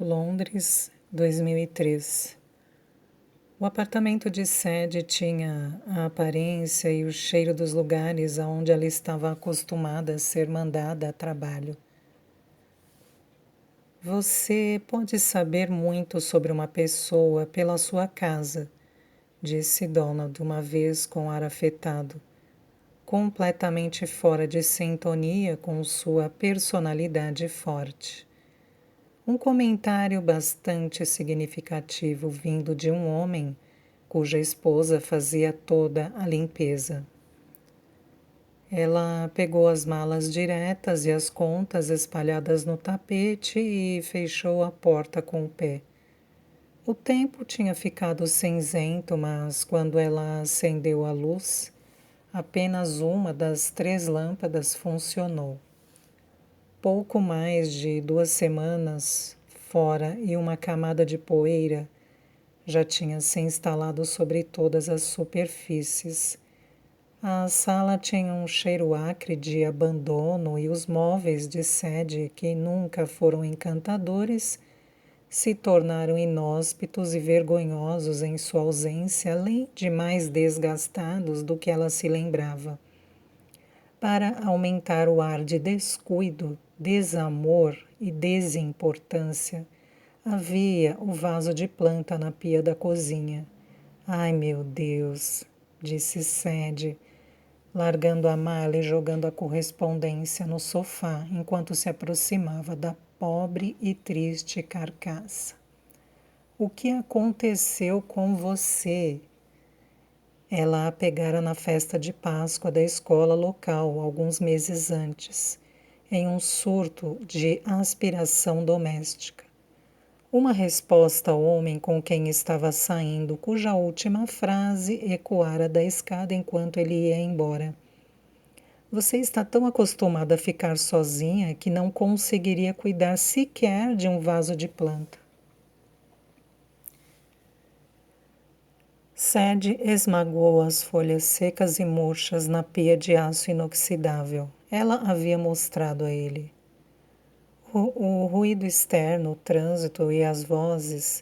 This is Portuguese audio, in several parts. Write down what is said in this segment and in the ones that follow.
Londres, 2003. O apartamento de Sadie tinha a aparência e o cheiro dos lugares aonde ela estava acostumada a ser mandada a trabalho. Você pode saber muito sobre uma pessoa pela sua casa, disse Donald uma vez com ar afetado, completamente fora de sintonia com sua personalidade forte. Um comentário bastante significativo vindo de um homem cuja esposa fazia toda a limpeza. Ela pegou as malas diretas e as contas espalhadas no tapete e fechou a porta com o pé. O tempo tinha ficado cinzento, mas quando ela acendeu a luz, apenas uma das 3 lâmpadas funcionou. Pouco mais de 2 semanas fora e uma camada de poeira já tinha se instalado sobre todas as superfícies. A sala tinha um cheiro acre de abandono e os móveis de Sadie, que nunca foram encantadores, se tornaram inóspitos e vergonhosos em sua ausência, além de mais desgastados do que ela se lembrava. Para aumentar o ar de descuido, desamor e desimportância, havia o vaso de planta na pia da cozinha. Ai, meu Deus, disse Sadie, largando a mala e jogando a correspondência no sofá enquanto se aproximava da pobre e triste carcaça. O que aconteceu com você? Ela a pegara na festa de Páscoa da escola local, alguns meses antes, em um surto de aspiração doméstica. Uma resposta ao homem com quem estava saindo, cuja última frase ecoara da escada enquanto ele ia embora. Você está tão acostumada a ficar sozinha que não conseguiria cuidar sequer de um vaso de planta. Sadie esmagou as folhas secas e murchas na pia de aço inoxidável. Ela havia mostrado a ele. O ruído externo, o trânsito e as vozes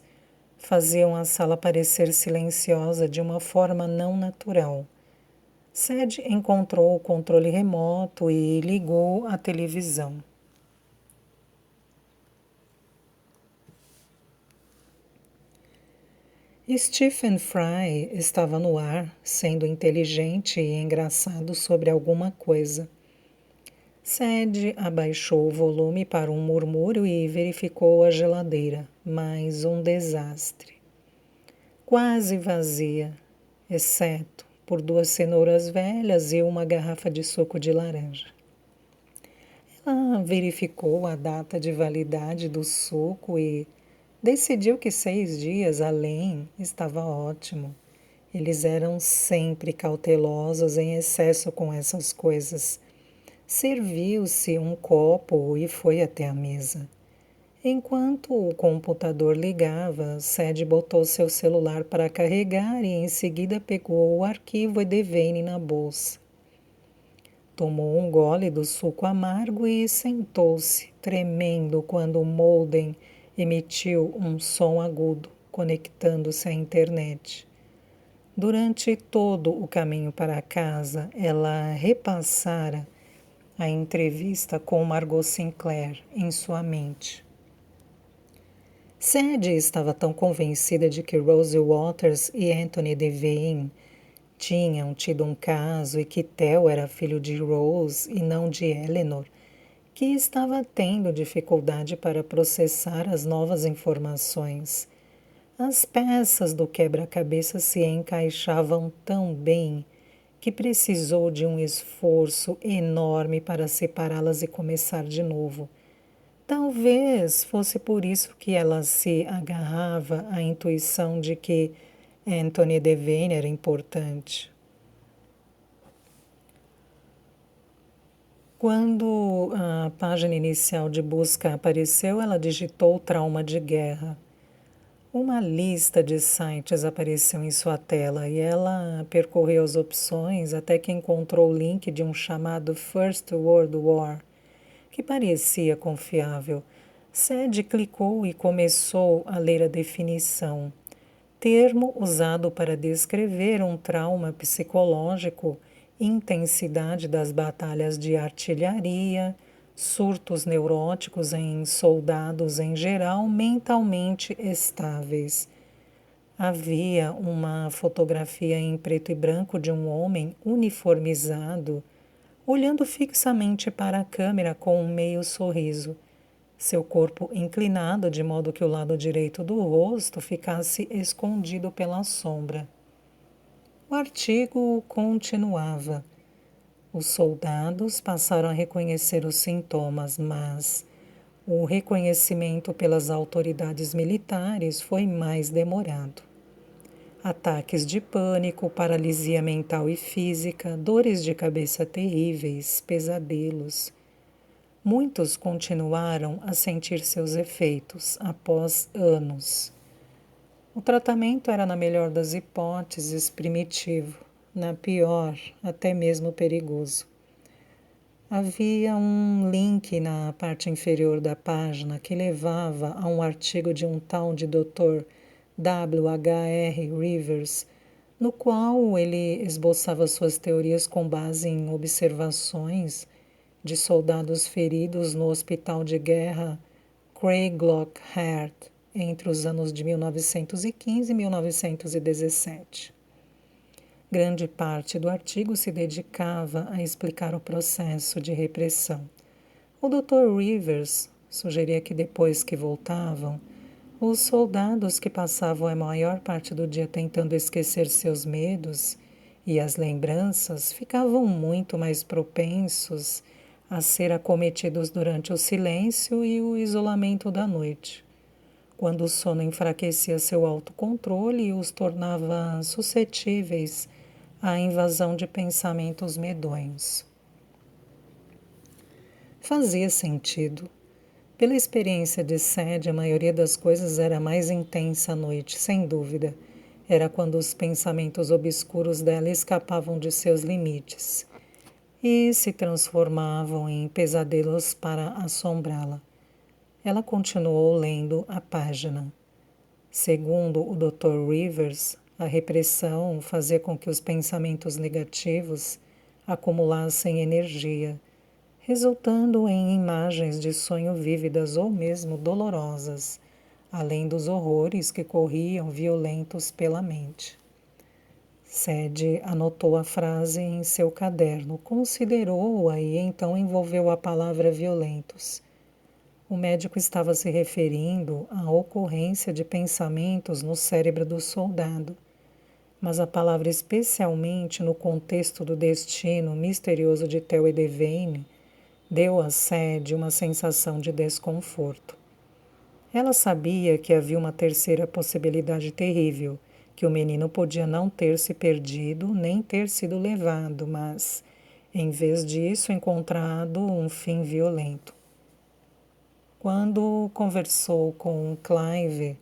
faziam a sala parecer silenciosa de uma forma não natural. Sadie encontrou o controle remoto e ligou a televisão. Stephen Fry estava no ar, sendo inteligente e engraçado sobre alguma coisa. Sadie abaixou o volume para um murmúrio e verificou a geladeira. Mais um desastre. Quase vazia, exceto por 2 cenouras velhas e uma garrafa de suco de laranja. Ela verificou a data de validade do suco e decidiu que 6 dias além estava ótimo. Eles eram sempre cautelosos em excesso com essas coisas. Serviu-se um copo e foi até a mesa. Enquanto o computador ligava, Sadie botou seu celular para carregar e em seguida pegou o arquivo Edevane na bolsa. Tomou um gole do suco amargo e sentou-se, tremendo quando o modem emitiu um som agudo, conectando-se à internet. Durante todo o caminho para casa, ela repassara a entrevista com Margot Sinclair em sua mente. Sadie estava tão convencida de que Rosie Waters e Anthony Devane tinham tido um caso e que Theo era filho de Rose e não de Eleanor, que estava tendo dificuldade para processar as novas informações. As peças do quebra-cabeça se encaixavam tão bem que precisou de um esforço enorme para separá-las e começar de novo. Talvez fosse por isso que ela se agarrava à intuição de que Anthony Devane era importante. Quando a página inicial de busca apareceu, ela digitou trauma de guerra. Uma lista de sites apareceu em sua tela e ela percorreu as opções até que encontrou o link de um chamado First World War, que parecia confiável. Sede clicou e começou a ler a definição, termo usado para descrever um trauma psicológico, intensidade das batalhas de artilharia, surtos neuróticos em soldados em geral mentalmente estáveis. Havia uma fotografia em preto e branco de um homem uniformizado, olhando fixamente para a câmera com um meio sorriso, seu corpo inclinado de modo que o lado direito do rosto ficasse escondido pela sombra. O artigo continuava. Os soldados passaram a reconhecer os sintomas, mas o reconhecimento pelas autoridades militares foi mais demorado. Ataques de pânico, paralisia mental e física, dores de cabeça terríveis, pesadelos. Muitos continuaram a sentir seus efeitos após anos. O tratamento era, na melhor das hipóteses, primitivo, na pior, até mesmo perigoso. Havia um link na parte inferior da página que levava a um artigo de um tal de Dr. W.H.R. Rivers, no qual ele esboçava suas teorias com base em observações de soldados feridos no hospital de guerra Craig-Lockhart entre os anos de 1915 e 1917. Grande parte do artigo se dedicava a explicar o processo de repressão. O Dr. Rivers sugeria que depois que voltavam, os soldados que passavam a maior parte do dia tentando esquecer seus medos e as lembranças ficavam muito mais propensos a ser acometidos durante o silêncio e o isolamento da noite, quando o sono enfraquecia seu autocontrole e os tornava suscetíveis à invasão de pensamentos medonhos. Fazia sentido. Pela experiência de Sede, a maioria das coisas era mais intensa à noite, sem dúvida. Era quando os pensamentos obscuros dela escapavam de seus limites e se transformavam em pesadelos para assombrá-la. Ela continuou lendo a página. Segundo o Dr. Rivers, a repressão fazia com que os pensamentos negativos acumulassem energia, resultando em imagens de sonho vívidas ou mesmo dolorosas, além dos horrores que corriam violentos pela mente. Sede anotou a frase em seu caderno, considerou-a e então envolveu a palavra violentos. O médico estava se referindo à ocorrência de pensamentos no cérebro do soldado, mas a palavra especialmente no contexto do destino misterioso de Theo e Devane deu a Sede uma sensação de desconforto. Ela sabia que havia uma terceira possibilidade terrível, que o menino podia não ter se perdido nem ter sido levado, mas, em vez disso, encontrado um fim violento. Quando conversou com Clive,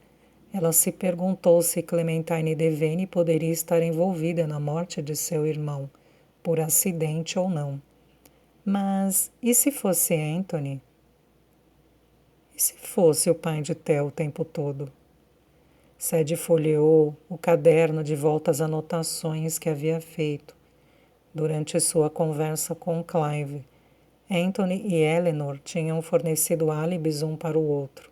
ela se perguntou se Clementine Devane poderia estar envolvida na morte de seu irmão, por acidente ou não. Mas e se fosse Anthony? E se fosse o pai de Theo o tempo todo? Sede folheou o caderno de volta às anotações que havia feito durante sua conversa com Clive. Anthony e Eleanor tinham fornecido álibis um para o outro.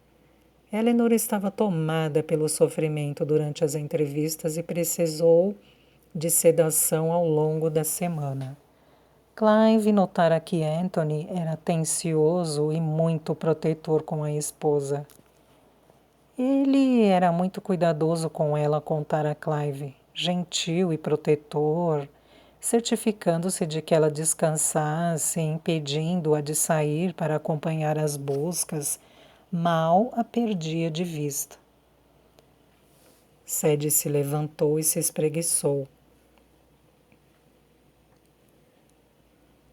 Eleanor estava tomada pelo sofrimento durante as entrevistas e precisou de sedação ao longo da semana. Clive notara que Anthony era atencioso e muito protetor com a esposa. Ele era muito cuidadoso com ela, contara Clive, gentil e protetor, certificando-se de que ela descansasse, impedindo-a de sair para acompanhar as buscas, mal a perdia de vista. Sede se levantou e se espreguiçou.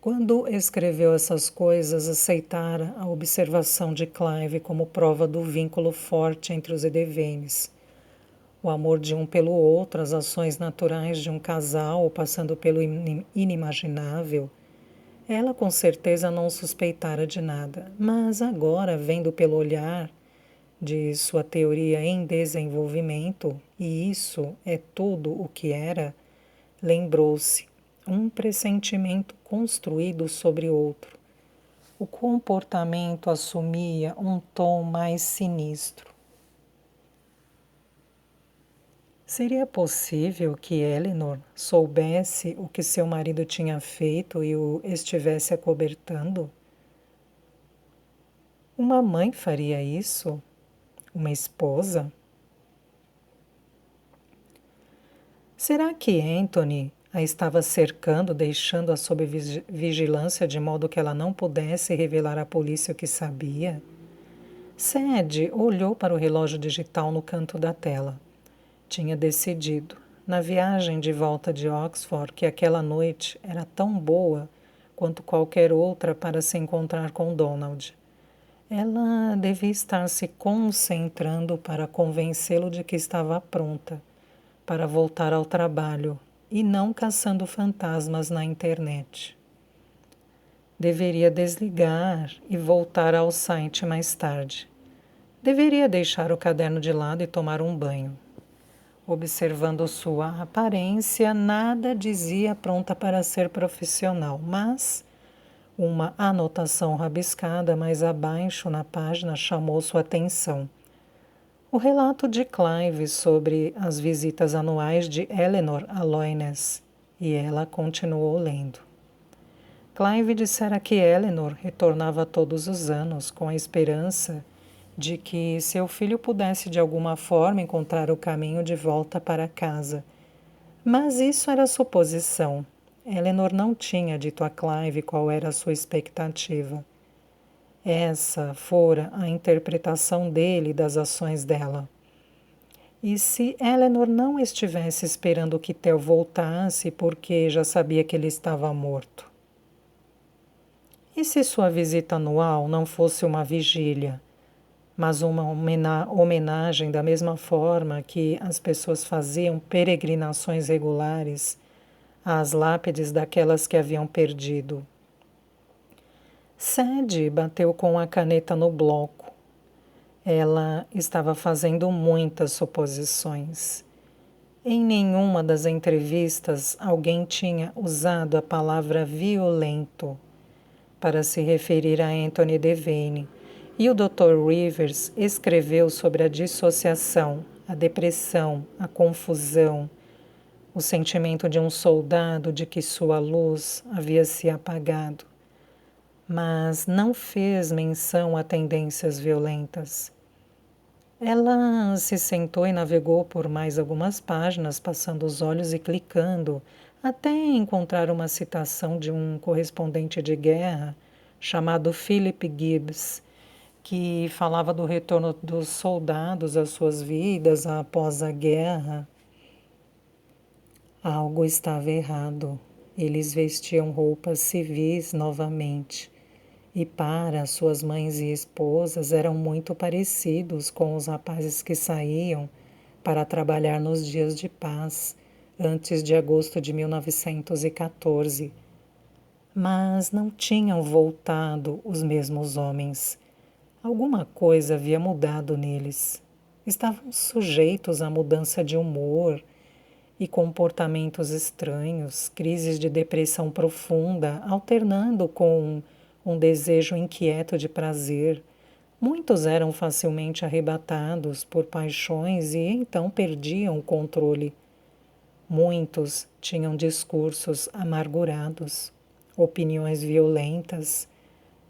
Quando escreveu essas coisas, aceitara a observação de Clive como prova do vínculo forte entre os Edevanes. O amor de um pelo outro, as ações naturais de um casal passando pelo inimaginável, Ela com certeza não suspeitara de nada, mas agora, vendo pelo olhar de sua teoria em desenvolvimento, e isso é tudo o que era, lembrou-se, um pressentimento construído sobre outro. O comportamento assumia um tom mais sinistro. Seria possível que Eleanor soubesse o que seu marido tinha feito e o estivesse acobertando? Uma mãe faria isso? Uma esposa? Será que Anthony a estava cercando, deixando-a sob vigilância de modo que ela não pudesse revelar à polícia o que sabia? Sadie olhou para o relógio digital no canto da tela. Tinha decidido, na viagem de volta de Oxford, que aquela noite era tão boa quanto qualquer outra para se encontrar com Donald. Ela devia estar se concentrando para convencê-lo de que estava pronta para voltar ao trabalho e não caçando fantasmas na internet. Deveria desligar e voltar ao site mais tarde. Deveria deixar o caderno de lado e tomar um banho. Observando sua aparência, nada dizia pronta para ser profissional, mas uma anotação rabiscada mais abaixo na página chamou sua atenção. O relato de Clive sobre as visitas anuais de Eleanor a Loyness, e ela continuou lendo. Clive dissera que Eleanor retornava todos os anos com a esperança de que seu filho pudesse de alguma forma encontrar o caminho de volta para casa. Mas isso era suposição. Eleanor não tinha dito a Clive qual era a sua expectativa. Essa fora a interpretação dele das ações dela. E se Eleanor não estivesse esperando que Theo voltasse porque já sabia que ele estava morto? E se sua visita anual não fosse uma vigília, mas uma homenagem da mesma forma que as pessoas faziam peregrinações regulares às lápides daquelas que haviam perdido? Sadie bateu com a caneta no bloco. Ela estava fazendo muitas suposições. Em nenhuma das entrevistas alguém tinha usado a palavra violento para se referir a Anthony Devane, e o Dr. Rivers escreveu sobre a dissociação, a depressão, a confusão, o sentimento de um soldado de que sua luz havia se apagado, mas não fez menção a tendências violentas. Ela se sentou e navegou por mais algumas páginas, passando os olhos e clicando, até encontrar uma citação de um correspondente de guerra chamado Philip Gibbs, que falava do retorno dos soldados às suas vidas após a guerra. Algo estava errado. Eles vestiam roupas civis novamente. E para suas mães e esposas eram muito parecidos com os rapazes que saíam para trabalhar nos dias de paz, antes de agosto de 1914. Mas não tinham voltado os mesmos homens. Alguma coisa havia mudado neles. Estavam sujeitos à mudança de humor e comportamentos estranhos, crises de depressão profunda, alternando com um desejo inquieto de prazer. Muitos eram facilmente arrebatados por paixões e então perdiam o controle. Muitos tinham discursos amargurados, opiniões violentas,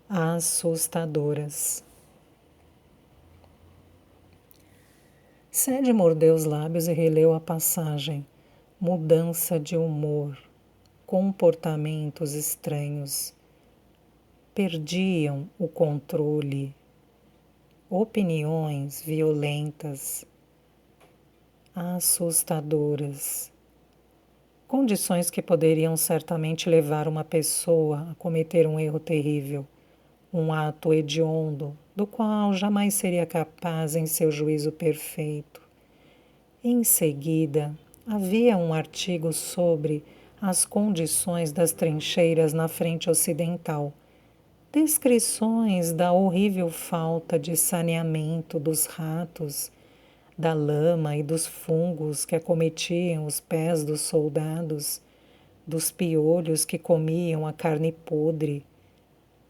assustadoras. Sadie mordeu os lábios e releu a passagem. Mudança de humor, comportamentos estranhos. Perdiam o controle. Opiniões violentas, assustadoras. Condições que poderiam certamente levar uma pessoa a cometer um erro terrível, um ato hediondo, do qual jamais seria capaz em seu juízo perfeito. Em seguida, havia um artigo sobre as condições das trincheiras na frente ocidental, descrições da horrível falta de saneamento dos ratos, da lama e dos fungos que acometiam os pés dos soldados, dos piolhos que comiam a carne podre.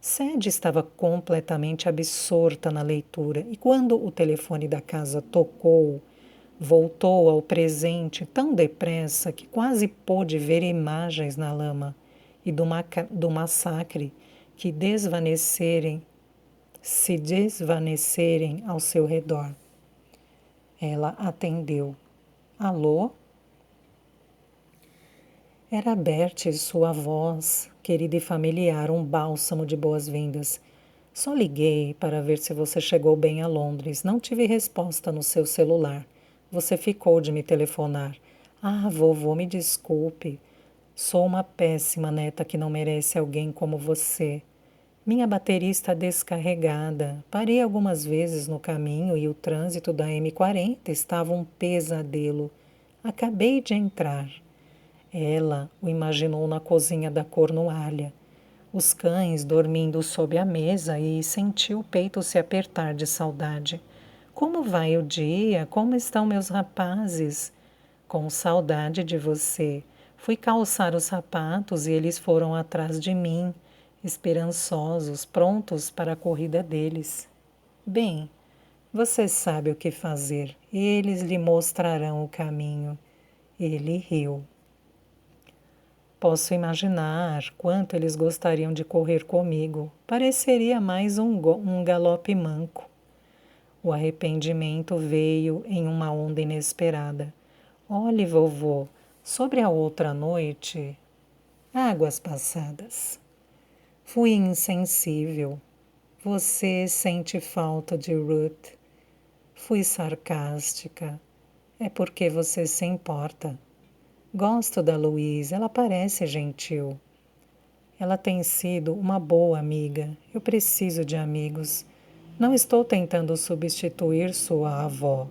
Sadie estava completamente absorta na leitura e quando o telefone da casa tocou, voltou ao presente tão depressa que quase pôde ver imagens na lama e do massacre que se desvanecerem ao seu redor. Ela atendeu. Alô? Era Bertie, sua voz, querida e familiar, um bálsamo de boas-vindas. Só liguei para ver se você chegou bem a Londres. Não tive resposta no seu celular. Você ficou de me telefonar. Ah, vovô, me desculpe. Sou uma péssima neta que não merece alguém como você. Minha bateria está descarregada. Parei algumas vezes no caminho e o trânsito da M40 estava um pesadelo. Acabei de entrar. Ela o imaginou na cozinha da Cornualha, os cães dormindo sob a mesa e sentiu o peito se apertar de saudade. Como vai o dia? Como estão meus rapazes? Com saudade de você. Fui calçar os sapatos e eles foram atrás de mim, esperançosos, prontos para a corrida deles. Bem, você sabe o que fazer. Eles lhe mostrarão o caminho. Ele riu. Posso imaginar quanto eles gostariam de correr comigo. Pareceria mais um galope manco. O arrependimento veio em uma onda inesperada. Olhe, vovô, sobre a outra noite, águas passadas. Fui insensível. Você sente falta de Ruth. Fui sarcástica. É porque você se importa. Gosto da Louise, ela parece gentil. Ela tem sido uma boa amiga. Eu preciso de amigos. Não estou tentando substituir sua avó.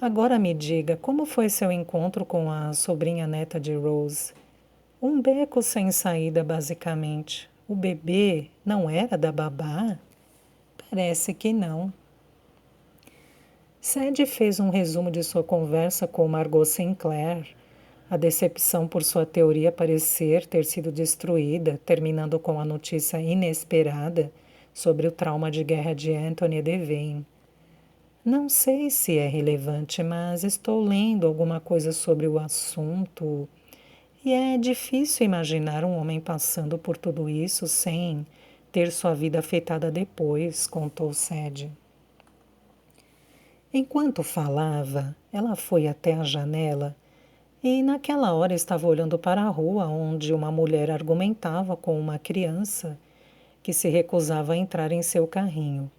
Agora me diga, como foi seu encontro com a sobrinha neta de Rose? Um beco sem saída, basicamente. O bebê não era da babá? Parece que não. Sadie fez um resumo de sua conversa com Margot Sinclair. A decepção por sua teoria parecer ter sido destruída, terminando com a notícia inesperada sobre o trauma de guerra de Anthony Devane. Não sei se é relevante, mas estou lendo alguma coisa sobre o assunto e é difícil imaginar um homem passando por tudo isso sem ter sua vida afetada depois, contou Sadie. Enquanto falava, ela foi até a janela e naquela hora estava olhando para a rua onde uma mulher argumentava com uma criança que se recusava a entrar em seu carrinho.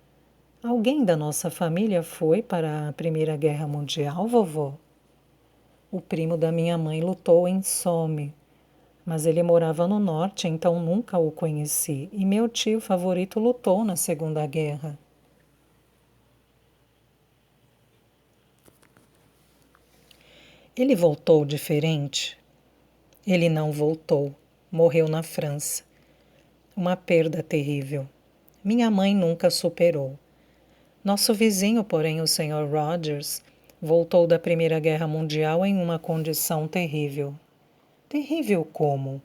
Alguém da nossa família foi para a Primeira Guerra Mundial, vovó? O primo da minha mãe lutou em Somme, mas ele morava no norte, então nunca o conheci. E meu tio favorito lutou na Segunda Guerra. Ele voltou diferente? Ele não voltou. Morreu na França. Uma perda terrível. Minha mãe nunca superou. Nosso vizinho, porém, o Sr. Rogers, voltou da Primeira Guerra Mundial em uma condição terrível. Terrível como?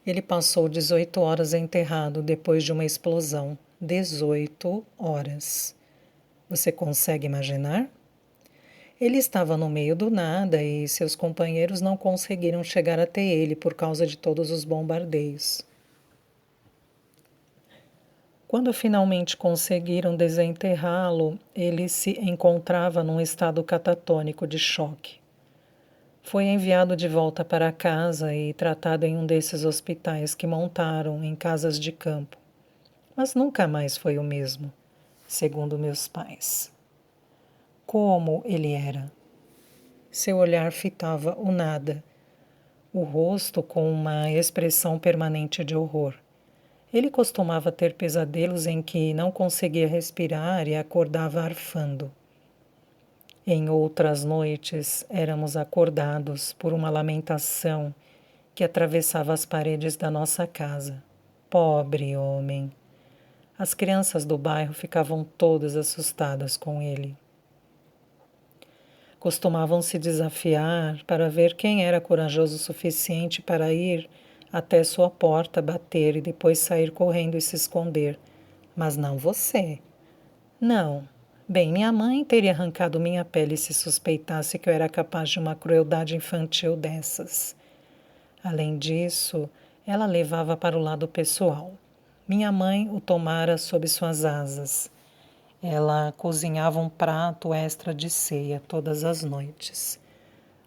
Ele passou 18 horas enterrado depois de uma explosão. 18 horas. Você consegue imaginar? Ele estava no meio do nada e seus companheiros não conseguiram chegar até ele por causa de todos os bombardeios. Quando finalmente conseguiram desenterrá-lo, ele se encontrava num estado catatônico de choque. Foi enviado de volta para casa e tratado em um desses hospitais que montaram em casas de campo. Mas nunca mais foi o mesmo, segundo meus pais. Como ele era? Seu olhar fitava o nada, o rosto com uma expressão permanente de horror. Ele costumava ter pesadelos em que não conseguia respirar e acordava arfando. Em outras noites, éramos acordados por uma lamentação que atravessava as paredes da nossa casa. Pobre homem! As crianças do bairro ficavam todas assustadas com ele. Costumavam se desafiar para ver quem era corajoso o suficiente para ir até sua porta, bater e depois sair correndo e se esconder. Mas não você. Não. Bem, minha mãe teria arrancado minha pele se suspeitasse que eu era capaz de uma crueldade infantil dessas. Além disso, ela levava para o lado pessoal. Minha mãe o tomara sob suas asas. Ela cozinhava um prato extra de ceia todas as noites.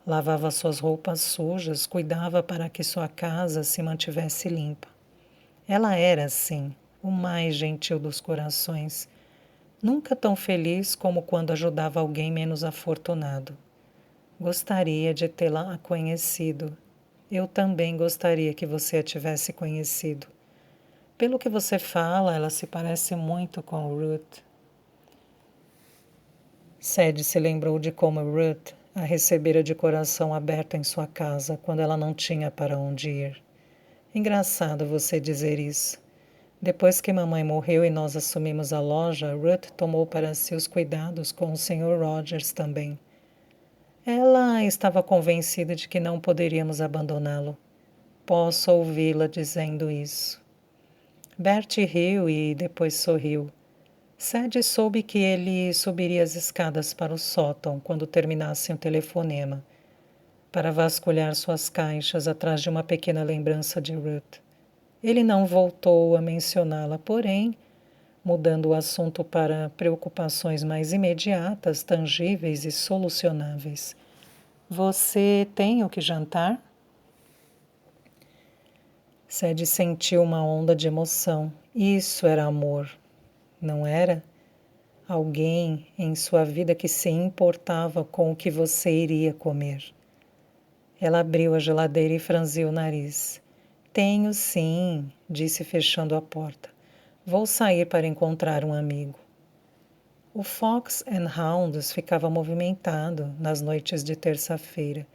Lavava suas roupas sujas, cuidava para que sua casa se mantivesse limpa. Ela era, assim, o mais gentil dos corações. Nunca tão feliz como quando ajudava alguém menos afortunado. Gostaria de tê-la conhecido. Eu também gostaria que você a tivesse conhecido. Pelo que você fala, ela se parece muito com Ruth. Sadie se lembrou de como Ruth a recebera de coração aberto em sua casa quando ela não tinha para onde ir. Engraçado você dizer isso. Depois que mamãe morreu e nós assumimos a loja, Ruth tomou para si os cuidados com o Sr. Rogers também. Ela estava convencida de que não poderíamos abandoná-lo. Posso ouvi-la dizendo isso. Bertie riu e depois sorriu. Sadie soube que ele subiria as escadas para o sótão quando terminasse um telefonema, para vasculhar suas caixas atrás de uma pequena lembrança de Ruth. Ele não voltou a mencioná-la, porém, mudando o assunto para preocupações mais imediatas, tangíveis e solucionáveis. Você tem o que jantar? Sadie sentiu uma onda de emoção. Isso era amor, não era? Alguém em sua vida que se importava com o que você iria comer. Ela abriu a geladeira e franziu o nariz. Tenho sim, disse fechando a porta. Vou sair para encontrar um amigo. O Fox and Hounds ficava movimentado nas noites de terça-feira,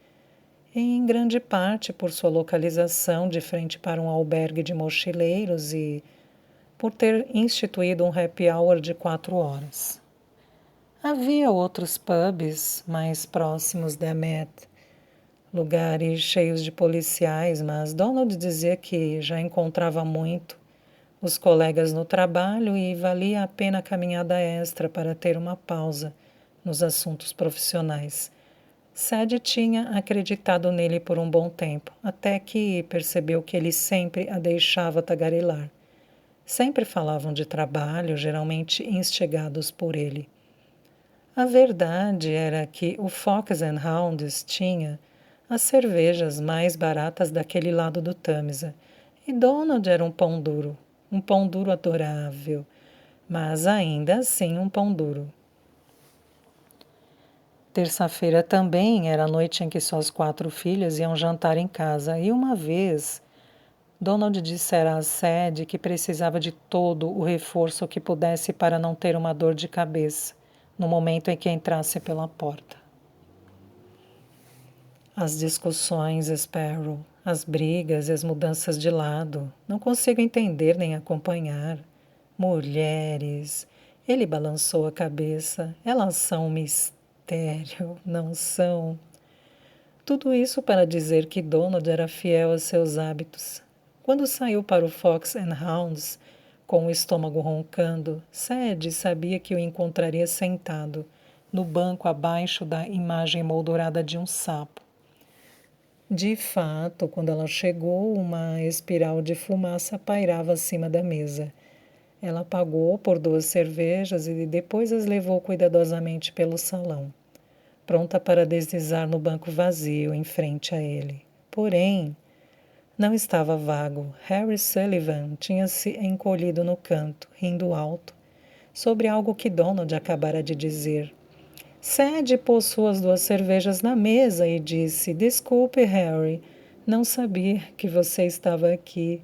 em grande parte por sua localização de frente para um albergue de mochileiros e por ter instituído um happy hour de 4 horas. Havia outros pubs mais próximos da Met, lugares cheios de policiais, mas Donald dizia que já encontrava muito os colegas no trabalho e valia a pena a caminhada extra para ter uma pausa nos assuntos profissionais. Sadie tinha acreditado nele por um bom tempo, até que percebeu que ele sempre a deixava tagarelar. Sempre falavam de trabalho, geralmente instigados por ele. A verdade era que o Fox and Hounds tinha as cervejas mais baratas daquele lado do Tâmisa, e Donald era um pão duro adorável, mas ainda assim um pão duro. Terça-feira também era a noite em que suas 4 filhas iam jantar em casa, e uma vez Donald dissera a Sadie que precisava de todo o reforço que pudesse para não ter uma dor de cabeça no momento em que entrasse pela porta. As discussões, Sparrow, as brigas e as mudanças de lado, não consigo entender nem acompanhar. Mulheres, ele balançou a cabeça, elas são um mistério, não são? Tudo isso para dizer que Donald era fiel a seus hábitos. Quando saiu para o Fox and Hounds, com o estômago roncando, Sadie sabia que o encontraria sentado, no banco abaixo da imagem moldurada de um sapo. De fato, quando ela chegou, uma espiral de fumaça pairava acima da mesa. Ela pagou por 2 cervejas e depois as levou cuidadosamente pelo salão, pronta para deslizar no banco vazio em frente a ele. Porém, não estava vago. Harry Sullivan tinha se encolhido no canto, rindo alto, sobre algo que Donald acabara de dizer. Sadie pôs suas 2 cervejas na mesa e disse: Desculpe, Harry, não sabia que você estava aqui.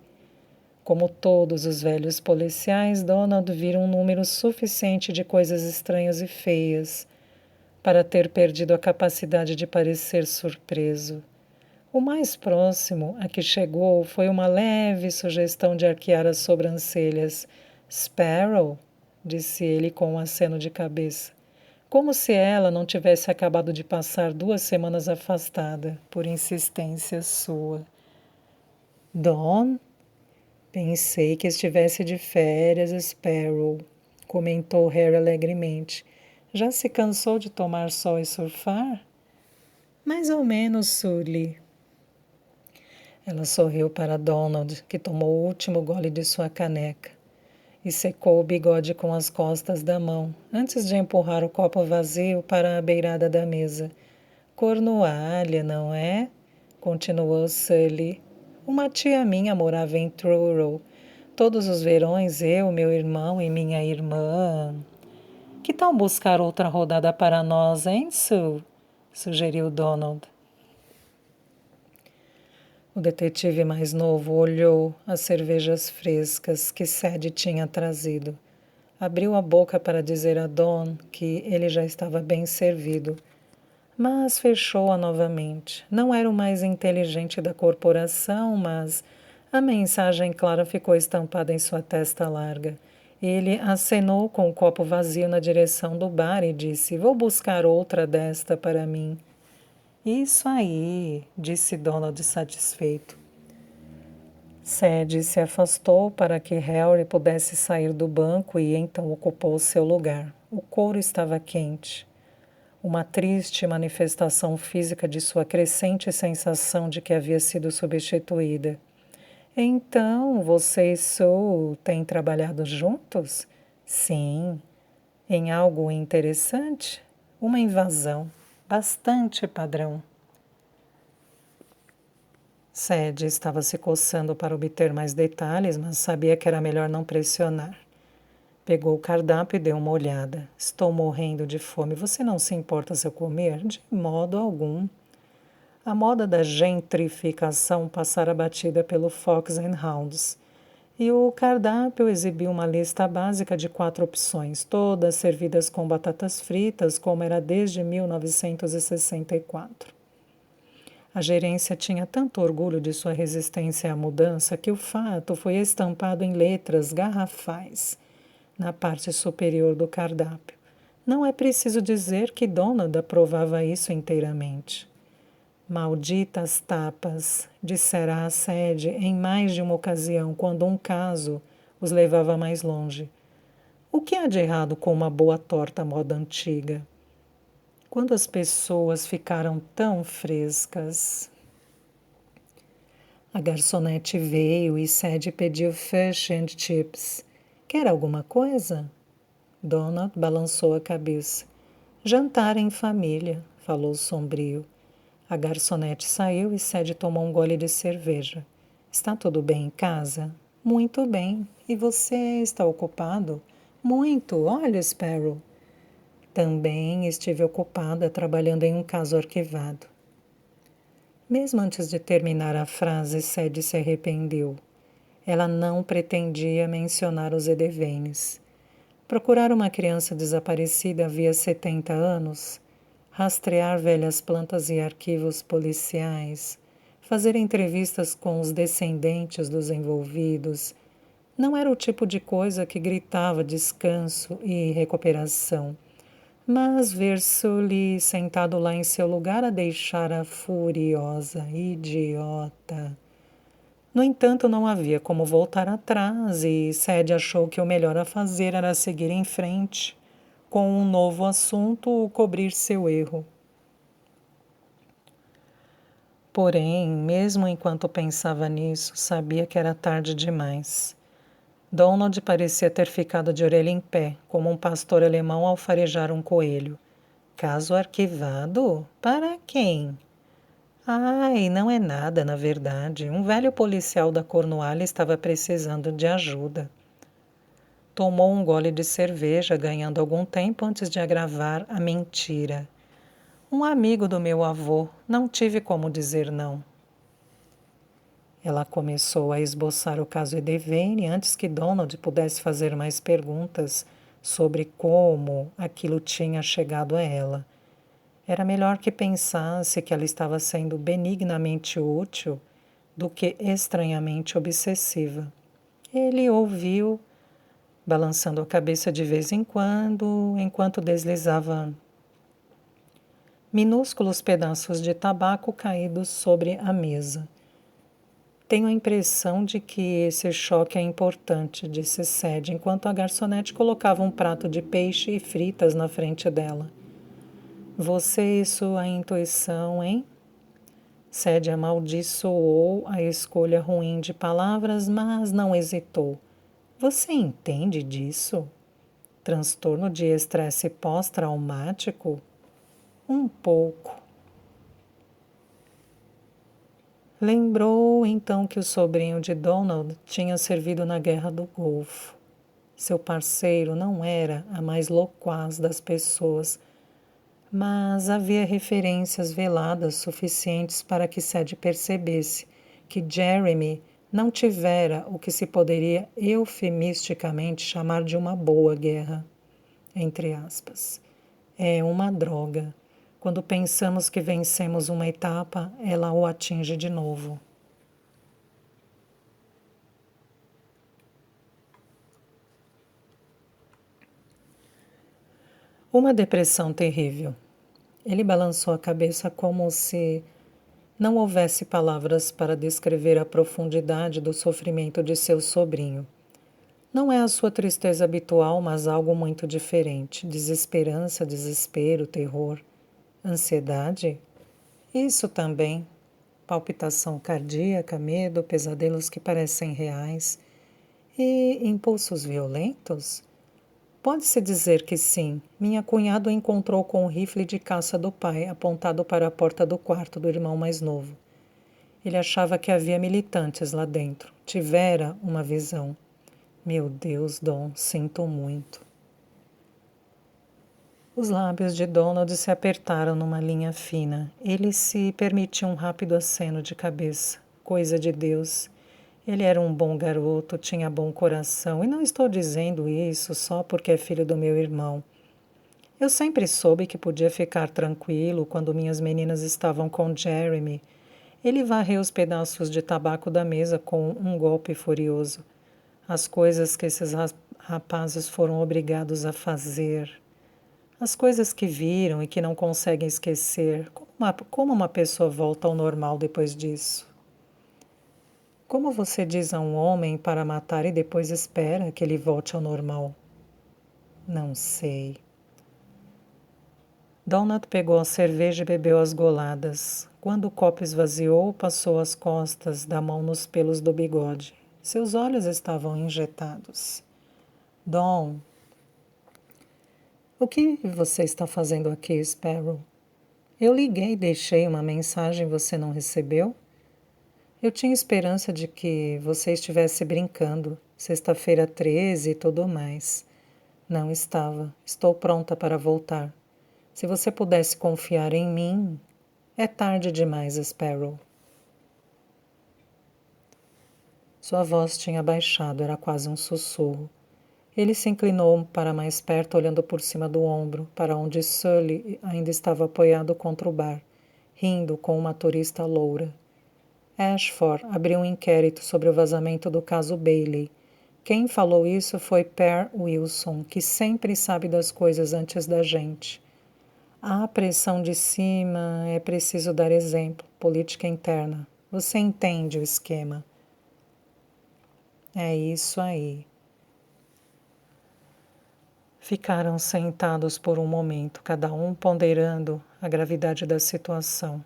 Como todos os velhos policiais, Donald vira um número suficiente de coisas estranhas e feias para ter perdido a capacidade de parecer surpreso. O mais próximo a que chegou foi uma leve sugestão de arquear as sobrancelhas. Sparrow, disse ele com um aceno de cabeça, como se ela não tivesse acabado de passar 2 semanas afastada, por insistência sua. Dawn? Pensei que estivesse de férias, Sparrow, comentou Harry alegremente. Já se cansou de tomar sol e surfar? Mais ou menos, Sully. Ela sorriu para Donald, que tomou o último gole de sua caneca e secou o bigode com as costas da mão, antes de empurrar o copo vazio para a beirada da mesa. Cornualha, não é? Continuou Sully. Uma tia minha morava em Truro. Todos os verões, eu, meu irmão e minha irmã. Que tal buscar outra rodada para nós, hein, Sue? Sugeriu Donald. O detetive mais novo olhou as cervejas frescas que Sadie tinha trazido. Abriu a boca para dizer a Dawn que ele já estava bem servido, mas fechou-a novamente. Não era o mais inteligente da corporação, mas a mensagem clara ficou estampada em sua testa larga. Ele acenou com o copo vazio na direção do bar e disse: "Vou buscar outra desta para mim." "Isso aí", disse Donald satisfeito. Sadie se afastou para que Harry pudesse sair do banco e então ocupou seu lugar. O couro estava quente. Uma triste manifestação física de sua crescente sensação de que havia sido substituída. "Então, você e Sue têm trabalhado juntos?" "Sim." "Em algo interessante?" "Uma invasão. Bastante padrão." Sadie estava se coçando para obter mais detalhes, mas sabia que era melhor não pressionar. Pegou o cardápio e deu uma olhada. "Estou morrendo de fome. Você não se importa se eu comer?" "De modo algum." A moda da gentrificação passara batida pelo Fox and Hounds. E o cardápio exibiu uma lista básica de 4 opções, todas servidas com batatas fritas, como era desde 1964. A gerência tinha tanto orgulho de sua resistência à mudança que o fato foi estampado em letras garrafais na parte superior do cardápio. Não é preciso dizer que Donald aprovava isso inteiramente. "Malditas tapas", dissera a Sadie em mais de uma ocasião, quando um caso os levava mais longe. "O que há de errado com uma boa torta à moda antiga?" Quando as pessoas ficaram tão frescas. A garçonete veio e Sadie pediu fish and chips. "Quer alguma coisa?" Donald balançou a cabeça. "Jantar em família", falou sombrio. A garçonete saiu e Sadie tomou um gole de cerveja. "Está tudo bem em casa?" "Muito bem. E você está ocupado?" "Muito. Olha, Sparrow." "Também estive ocupada trabalhando em um caso arquivado." Mesmo antes de terminar a frase, Sadie se arrependeu. Ela não pretendia mencionar os Edevanes. Procurar uma criança desaparecida havia 70 anos, rastrear velhas plantas e arquivos policiais, fazer entrevistas com os descendentes dos envolvidos, não era o tipo de coisa que gritava descanso e recuperação. Mas ver Sully sentado lá em seu lugar a deixara furiosa, idiota. No entanto, não havia como voltar atrás e Sadie achou que o melhor a fazer era seguir em frente, com um novo assunto cobrir seu erro. Porém, mesmo enquanto pensava nisso, sabia que era tarde demais. Donald parecia ter ficado de orelha em pé, como um pastor alemão ao farejar um coelho. "Caso arquivado? Para quem?" "Ai, não é nada, na verdade. Um velho policial da Cornualha estava precisando de ajuda." Tomou um gole de cerveja, ganhando algum tempo antes de agravar a mentira. "Um amigo do meu avô. Não tive como dizer não." Ela começou a esboçar o caso Edevane antes que Donald pudesse fazer mais perguntas sobre como aquilo tinha chegado a ela. Era melhor que pensasse que ela estava sendo benignamente útil do que estranhamente obsessiva. Ele ouviu, balançando a cabeça de vez em quando, enquanto deslizava minúsculos pedaços de tabaco caídos sobre a mesa. Tenho a impressão de que esse choque é importante, disse Sadie, enquanto a garçonete colocava um prato de peixe e fritas na frente dela. Você e sua intuição, hein? Sadie amaldiçoou a escolha ruim de palavras, mas não hesitou. Você entende disso? Transtorno de estresse pós-traumático? Um pouco. Lembrou então que o sobrinho de Donald tinha servido na Guerra do Golfo. Seu parceiro não era a mais loquaz das pessoas, mas havia referências veladas suficientes para que Sadie percebesse que Jeremy não tivera o que se poderia eufemisticamente chamar de uma boa guerra, entre aspas. É uma droga. Quando pensamos que vencemos uma etapa, ela o atinge de novo. Uma depressão terrível. Ele balançou a cabeça como se não houvesse palavras para descrever a profundidade do sofrimento de seu sobrinho. Não é a sua tristeza habitual, mas algo muito diferente. Desesperança, desespero, terror, ansiedade. Isso também. Palpitação cardíaca, medo, pesadelos que parecem reais. E impulsos violentos? Pode-se dizer que sim. Minha cunhada o encontrou com o rifle de caça do pai, apontado para a porta do quarto do irmão mais novo. Ele achava que havia militantes lá dentro. Tivera uma visão. Meu Deus, Dom, sinto muito. Os lábios de Donald se apertaram numa linha fina. Ele se permitiu um rápido aceno de cabeça. Coisa de Deus. Ele era um bom garoto, tinha bom coração, e não estou dizendo isso só porque é filho do meu irmão. Eu sempre soube que podia ficar tranquilo quando minhas meninas estavam com Jeremy. Ele varreu os pedaços de tabaco da mesa com um golpe furioso. As coisas que esses rapazes foram obrigados a fazer. As coisas que viram e que não conseguem esquecer. Como uma pessoa volta ao normal depois disso? Como você diz a um homem para matar e depois espera que ele volte ao normal? Não sei. Donald pegou a cerveja e bebeu as goladas. Quando o copo esvaziou, passou as costas da mão nos pelos do bigode. Seus olhos estavam injetados. Dom, o que você está fazendo aqui, Sparrow? Eu liguei e deixei uma mensagem, você não recebeu? Eu tinha esperança de que você estivesse brincando, sexta-feira 13 e tudo mais. Não estava. Estou pronta para voltar. Se você pudesse confiar em mim... É tarde demais, Sparrow. Sua voz tinha baixado, era quase um sussurro. Ele se inclinou para mais perto, olhando por cima do ombro, para onde Sully ainda estava apoiado contra o bar, rindo com uma turista loura. Ashford abriu um inquérito sobre o vazamento do caso Bailey. Quem falou isso foi Per Wilson, que sempre sabe das coisas antes da gente. Há pressão de cima, é preciso dar exemplo, política interna. Você entende o esquema. É isso aí. Ficaram sentados por um momento, cada um ponderando a gravidade da situação.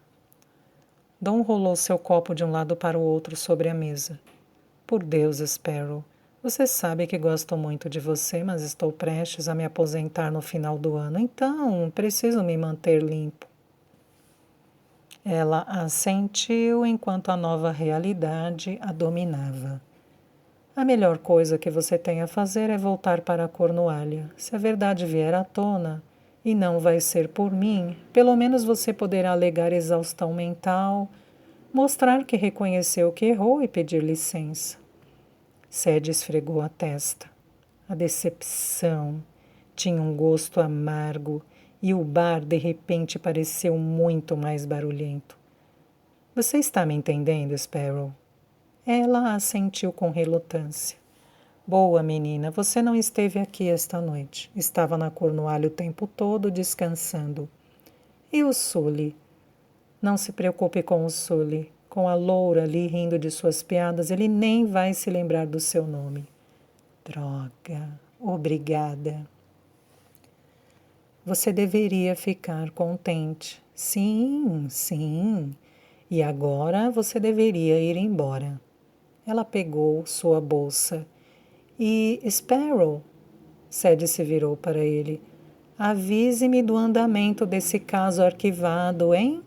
Dom rolou seu copo de um lado para o outro sobre a mesa. Por Deus, Sparrow, você sabe que gosto muito de você, mas estou prestes a me aposentar no final do ano, então preciso me manter limpo. Ela assentiu enquanto a nova realidade a dominava. A melhor coisa que você tem a fazer é voltar para a Cornualha. Se a verdade vier à tona, e não vai ser por mim, pelo menos você poderá alegar exaustão mental, mostrar que reconheceu que errou e pedir licença. Sadie esfregou a testa. A decepção tinha um gosto amargo e o bar de repente pareceu muito mais barulhento. Você está me entendendo, Sparrow? Ela assentiu com relutância. Boa, menina, você não esteve aqui esta noite. Estava na Cornualha o tempo todo descansando. E o Sully? Não se preocupe com o Sully. Com a loura ali rindo de suas piadas, ele nem vai se lembrar do seu nome. Droga, obrigada. Você deveria ficar contente. Sim, sim. E agora você deveria ir embora. Ela pegou sua bolsa. E Sparrow? Sadie se virou para ele. Avise-me do andamento desse caso arquivado, hein?